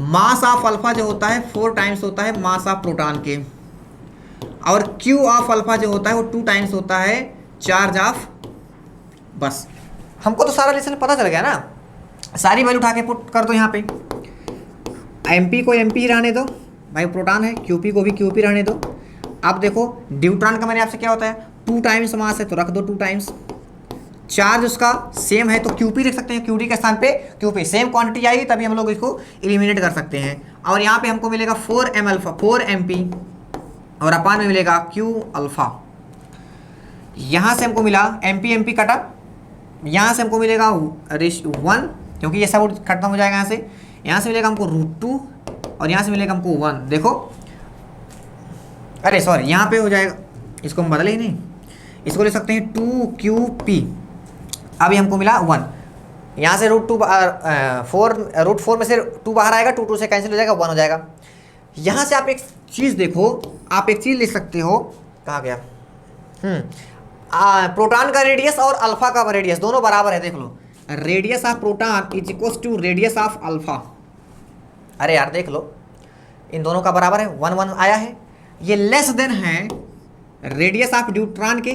मास ऑफ अल्फा जो होता है 4 टाइम्स होता है मास ऑफ प्रोटॉन के, और क्यू ऑफ अल्फा जो होता है वो 2 टाइम्स होता है चार्ज ऑफ। बस हमको तो सारा रिलेशन पता चल गया ना, सारी वैल्यू उठा के पुट कर दो यहाँ पे। एम पी को एम पी रहने दो भाई, प्रोटॉन है, क्यू पी को भी क्यू पी रहने दो। अब देखो न्यूट्रॉन का मैंने आपसे क्या होता है 2 टाइम्स मास है तो रख दो 2 टाइम्स, चार्ज उसका सेम है तो क्यूपी रख सकते हैं, क्यूडी के स्थान पे क्यूपी, सेम क्वांटिटी आएगी तभी हम लोग इसको एलिमिनेट कर सकते हैं। और यहाँ पे हमको मिलेगा 4 एम अल्फा 4 एम पी और अपान में मिलेगा क्यू अल्फा। यहाँ से हमको मिला एम पी कटा, यहाँ से हमको मिलेगा 1 क्योंकि ये सब खत्म हो जाएगा यहाँ से मिलेगा हमको √2 और यहाँ से मिलेगा हमको 1। देखो अरे सॉरी यहाँ पे हो जाएगा, इसको हम बदले ही नहीं, इसको ले सकते हैं 2QP। अभी हमको मिला 1, यहाँ से √4 में से 2 बाहर आएगा, 2 से कैंसिल हो जाएगा, 1 हो जाएगा। यहाँ से आप एक चीज़ देखो, आप एक चीज़ लिख सकते हो, कहाँ गया, प्रोटॉन का रेडियस और अल्फा का रेडियस दोनों बराबर है। देख लो, radius of proton is equal to radius of alpha. अरे यार देख लो, इन दोनों का बराबर है, 1 1 आया है। ये लेस देन है रेडियस ऑफ न्यूट्रॉन के।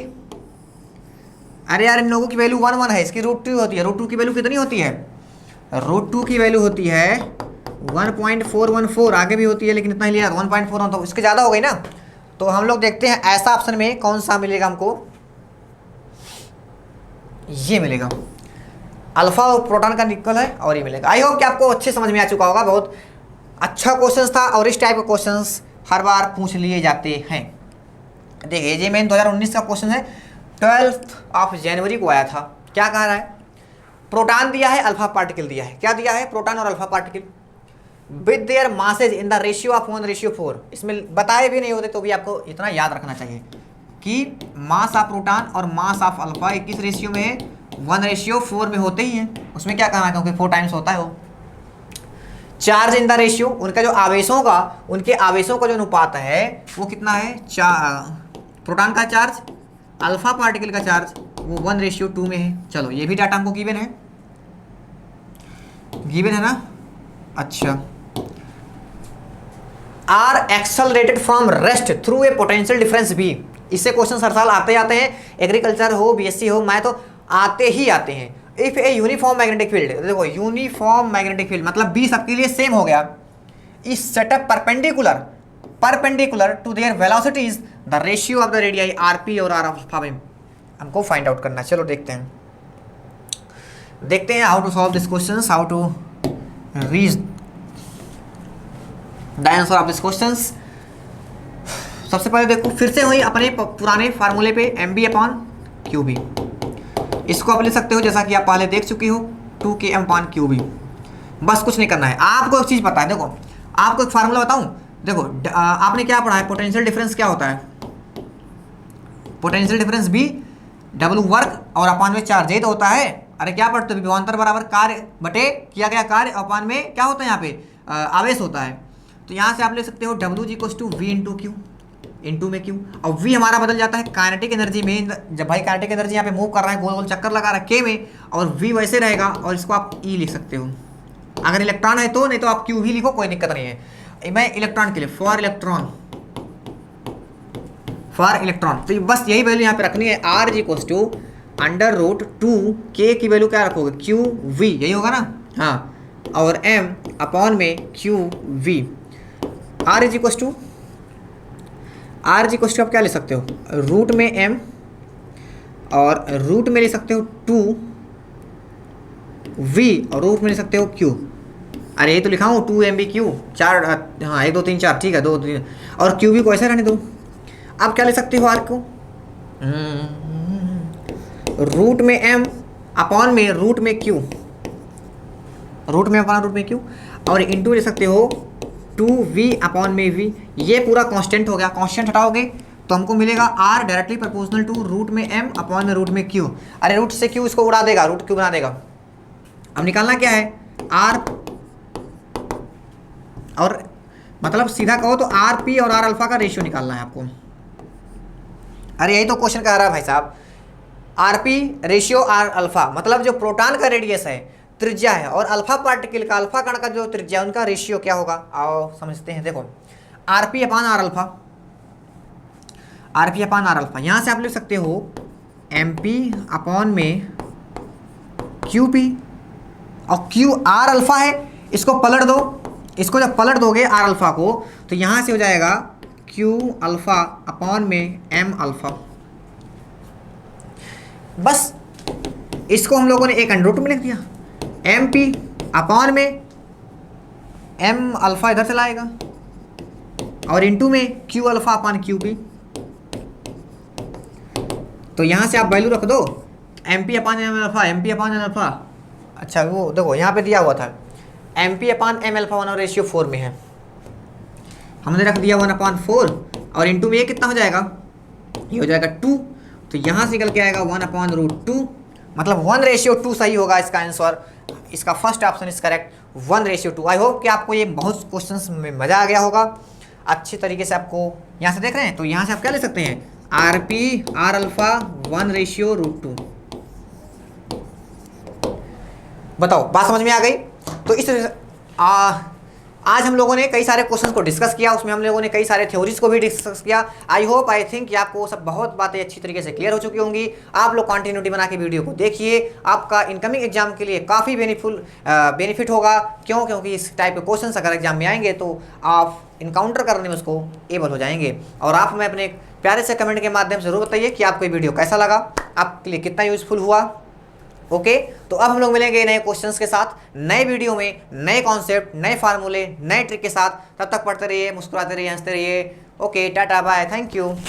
अरे यार इन लोगों की वैल्यू 1 1 है, इसकी √2 होती है। √2 की वैल्यू कितनी होती है? √2 की वैल्यू होती है 1.414, आगे भी होती है लेकिन इतना ही लिया 1.41, तो इसके ज़्यादा हो गई ना। तो हम लोग देखते हैं ऐसा ऑप्शन में कौन सा मिलेगा हमको, ये मिलेगा, अल्फा और प्रोटॉन का निकल है और ये मिलेगा। आई होप कि आपको अच्छे समझ में आ चुका होगा। बहुत अच्छा क्वेश्चन था और इस टाइप के क्वेश्चंस हर बार पूछ लिए जाते हैं। देखिए ये मेन 2019 का क्वेश्चन है, 12 जनवरी को आया था। क्या कह रहा है? प्रोटॉन दिया है, अल्फा पार्टिकल दिया है। क्या दिया है? प्रोटॉन और alpha particle with their masses in the ratio of 1:4। इसमें बताए भी नहीं होते तो भी आपको इतना याद रखना चाहिए कि मास ऑफ प्रोटॉन और मास ऑफ अल्फा किस रेशियो में है? 1:4 में होते ही हैं। उसमें क्या कहना है, क्योंकि 4 टाइम्स होता है वो। चार्ज इन द रेशियो, उनका जो आवेशों का, उनके आवेशों का जो अनुपात है वो कितना है? प्रोटॉन का चार्ज, अल्फा पार्टिकल का चार्ज वो 1:2 में है। चलो ये भी डाटा हमको गिवन है, गिवन है ना। अच्छा, are accelerated from rest through a potential difference भी। इससे क्वेश्चन हर साल आते जाते हैं, एग्रीकल्चर हो, बीएससी हो, मैथ हो, आते ही आते हैं। If a uniform magnetic field, देखो यूनिफॉर्म मैग्नेटिक फील्ड मतलब बी सबके लिए सेम हो गया। इस setup perpendicular to their velocities the ratio of the radii R P और आर अल्फा में हमको फाइंड आउट करना है। चलो देखते हैं how to solve this question, how to reach the answer of this question. सबसे पहले देखो, फिर से वही अपने पुराने फार्मूले पे mb/qb। इसको आप लिख सकते हो जैसा कि आप पहले देख चुकी हो, 2km/qb। बस कुछ नहीं करना है। आपको एक चीज़ पता है, देखो आपको एक फार्मूला बताऊं। देखो आपने क्या पढ़ा है, पोटेंशियल डिफरेंस क्या होता है? पोटेंशियल डिफरेंस भी W वर्क और अपान में चार्ज, ये तो होता है। अरे क्या पढ़ते हो? विभवांतर बराबर कार्य बटे किया गया कार्य, अपान में क्या होता है? यहाँ पे आवेश होता है। तो यहाँ से आप ले सकते हो W = V × Q, इंटू में Q। और V हमारा बदल जाता है काइनेटिक एनर्जी में। जब भाई काइनेटिक एनर्जी यहाँ पे मूव कर रहा है, गोल गोल चक्कर लगा रहा है K में, और V वैसे रहेगा, और इसको आप E लिख सकते हो। अगर इलेक्ट्रॉन है तो, नहीं तो आप Q भी लिखो, कोई दिक्कत नहीं है। मैं इलेक्ट्रॉन के लिए फॉर इलेक्ट्रॉन, तो बस यही वैल्यू यहाँ पे रखनी है। R = √2 K की वैल्यू क्या रखोगे? QV, यही होगा ना। हाँ, और m/में QV। R = आप क्या ले सकते हो? रूट में m और रूट में ले सकते हो 2v और रूट में ले सकते हो q। अरे ये तो लिखा हूँ 2mb/q, 4, हाँ 1 2 3 4, ठीक है 2 3, और qv को ऐसे रहने दो। आप क्या ले सकते हो? r को रूट में m अपॉन में रूट में q, रूट में अपॉन रूट में q, और इंटू ले सकते हो 2v/v। ये पूरा कांस्टेंट हो गया। कांस्टेंट हटाओगे तो हमको मिलेगा r directly proportional to root में m अपॉन में रूट में q। अरे रूट से q इसको उड़ा देगा, रूट q बना देगा। अब निकालना क्या है? r, और मतलब सीधा कहो तो rp और r अल्फा का रेशियो निकालना है आपको। अरे यही तो क्वेश्चन कह रहा है भाई साहब, rp रेशियो r अल्फा, मतलब जो प्रोटॉन का रेडियस है, त्रिज्या है, और अल्फा पार्टिकल का, अल्फा कण का जो त्रिज्या, उनका रेशियो क्या होगा? आओ समझते हैं। देखो rp/r अल्फा, यहाँ से आप लिख सकते हो mp/में qp, और q r अल्फा है, इसको पलट दो। इसको जब पलट दोगे r अल्फा को, तो यहाँ से हो जाएगा q/में m अल्फा। बस इसको हम लोगों ने एक अंडर में लिख दिया। mp/में m अल्फा इधर से लाएगा, और इनटू में Q alpha upon Q P. तो यहाँ से आप वैल्यू रख दो M P upon M alpha, M P upon M alpha. अच्छा वो देखो यहाँ पे दिया हुआ था M P upon M alpha 1/4 में है, हमने रख दिया 1/4 और इनटू में ये कितना हो जाएगा, ये हो जाएगा 2। तो यहाँ से निकल के आएगा 1/√2, मतलब 1/2 सही होगा इसका आंसर। इसका first option is correct, 1/2। I hope कि आपको ये बहुत क्वेश्चंस में मज़ा आ गया होगा, अच्छी तरीके से आपको यहाँ से देख रहे हैं। तो यहाँ से आप क्या ले सकते हैं, आर पी आर अल्फा 1/√2। बताओ बात समझ में आ गई। तो इस आज हम लोगों ने कई सारे क्वेश्चंस को डिस्कस किया, उसमें हम लोगों ने कई सारे थ्योरीज को भी डिस्कस किया। आई होप आई थिंक कि आपको सब बहुत बातें अच्छी तरीके से क्लियर हो चुकी होंगी। आप लोग कंटिन्यूटी बना के वीडियो को देखिए, आपका इनकमिंग एग्जाम के लिए काफ़ी बेनिफिट होगा। क्यों? क्योंकि इस टाइप के क्वेश्चंस अगर एग्जाम में आएंगे तो आप इनकाउंटर करने में उसको एबल हो जाएंगे। और आप हमें अपने प्यारे से कमेंट के माध्यम से जरूर बताइए कि आपको ये वीडियो कैसा लगा, आपके लिए कितना यूजफुल हुआ। ओके तो अब हम लोग मिलेंगे नए क्वेश्चंस के साथ, नए वीडियो में, नए कॉन्सेप्ट, नए फार्मूले, नए ट्रिक के साथ। तब तक पढ़ते रहिए, मुस्कुराते रहिए, हंसते रहिए। Okay ta-ta bye, thank you.